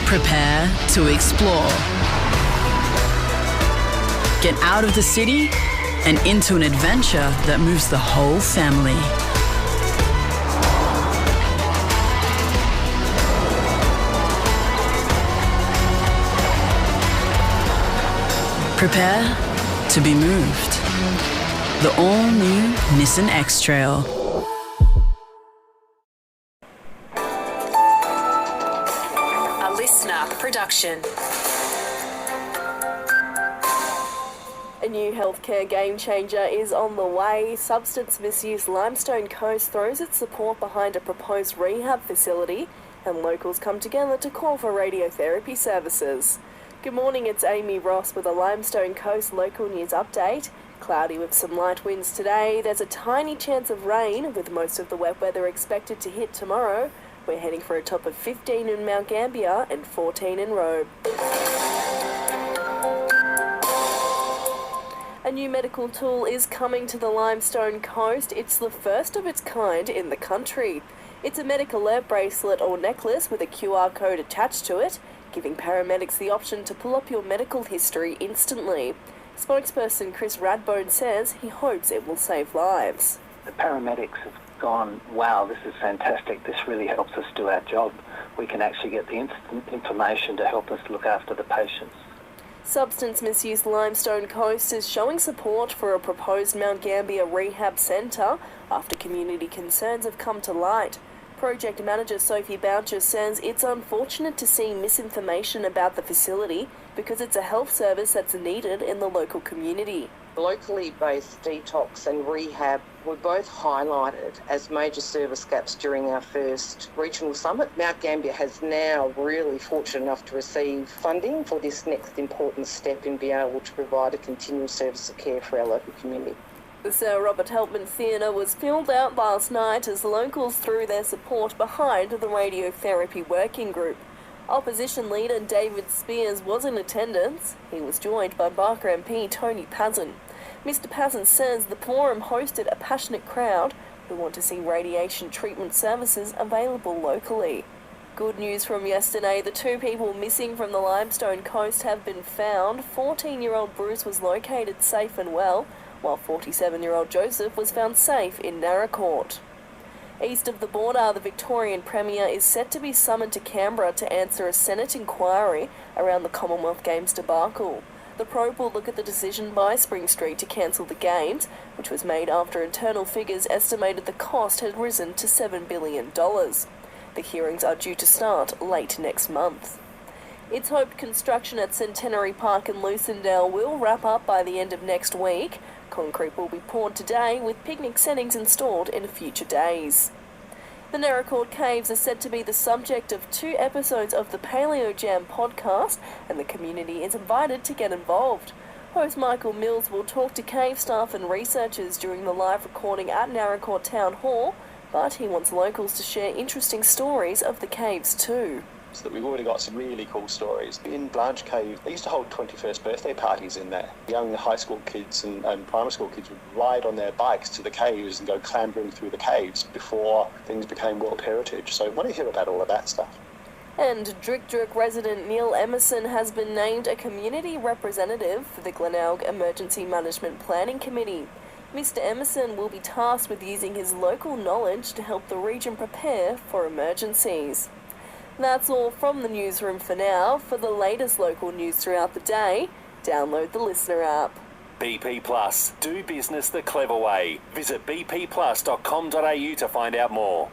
Prepare to explore. Get out of the city and into an adventure that moves the whole family. Prepare to be moved. The all-new Nissan X-Trail. A LISTNR production. A new healthcare game changer is on the way. Substance misuse Limestone Coast throws its support behind a proposed rehab facility, and locals come together to call for radiotherapy services. Good morning, it's Amy Ross with a Limestone Coast local news update. Cloudy with some light winds today. There's a tiny chance of rain, with most of the wet weather expected to hit tomorrow. We're heading for a top of 15 in Mount Gambier and 14 in Robe. A new medical tool is coming to the Limestone Coast. It's the first of its kind in the country. It's a medical alert bracelet or necklace with a QR code attached to it, giving paramedics the option to pull up your medical history instantly. Spokesperson Chris Radbone says he hopes it will save lives. The paramedics have gone, wow, this is fantastic, this really helps us do our job. We can actually get the instant information to help us look after the patients. Substance misuse Limestone Coast is showing support for a proposed Mount Gambier rehab centre after community concerns have come to light. Project manager Sophie Boucher says it's unfortunate to see misinformation about the facility because it's a health service that's needed in the local community. Locally based detox and rehab were both highlighted as major service gaps during our first regional summit. Mount Gambier has now really fortunate enough to receive funding for this next important step in being able to provide a continual service of care for our local community. The Sir Robert Helpman Theatre was filled out last night as locals threw their support behind the radiotherapy working group. Opposition leader David Spears was in attendance. He was joined by Barker MP Tony Pazin. Mr Pazin says the forum hosted a passionate crowd who want to see radiation treatment services available locally. Good news from yesterday, the two people missing from the Limestone Coast have been found. 14-year-old Bruce was located safe and well, while 47-year-old Joseph was found safe in Narracourt. East of the border, the Victorian Premier is set to be summoned to Canberra to answer a Senate inquiry around the Commonwealth Games debacle. The probe will look at the decision by Spring Street to cancel the Games, which was made after internal figures estimated the cost had risen to $7 billion. The hearings are due to start late next month. It's hoped construction at Centenary Park in Lucindale will wrap up by the end of next week. Concrete will be poured today, with picnic settings installed in future days. The Narracourt Caves are said to be the subject of 2 episodes of the Paleo Jam podcast, and the community is invited to get involved. Host Michael Mills will talk to cave staff and researchers during the live recording at Narracourt Town Hall, but he wants locals to share interesting stories of the caves too. So that we've already got some really cool stories. In Blanche Cave, they used to hold 21st birthday parties in there. Young high school kids and primary school kids would ride on their bikes to the caves and go clambering through the caves before things became World Heritage. So I want to hear about all of that stuff. And Drick resident Neil Emerson has been named a community representative for the Glenelg Emergency Management Planning Committee. Mr Emerson will be tasked with using his local knowledge to help the region prepare for emergencies. That's all from the newsroom for now. For the latest local news throughout the day, download the LISTNR app. BP Plus. Do business the clever way. Visit bpplus.com.au to find out more.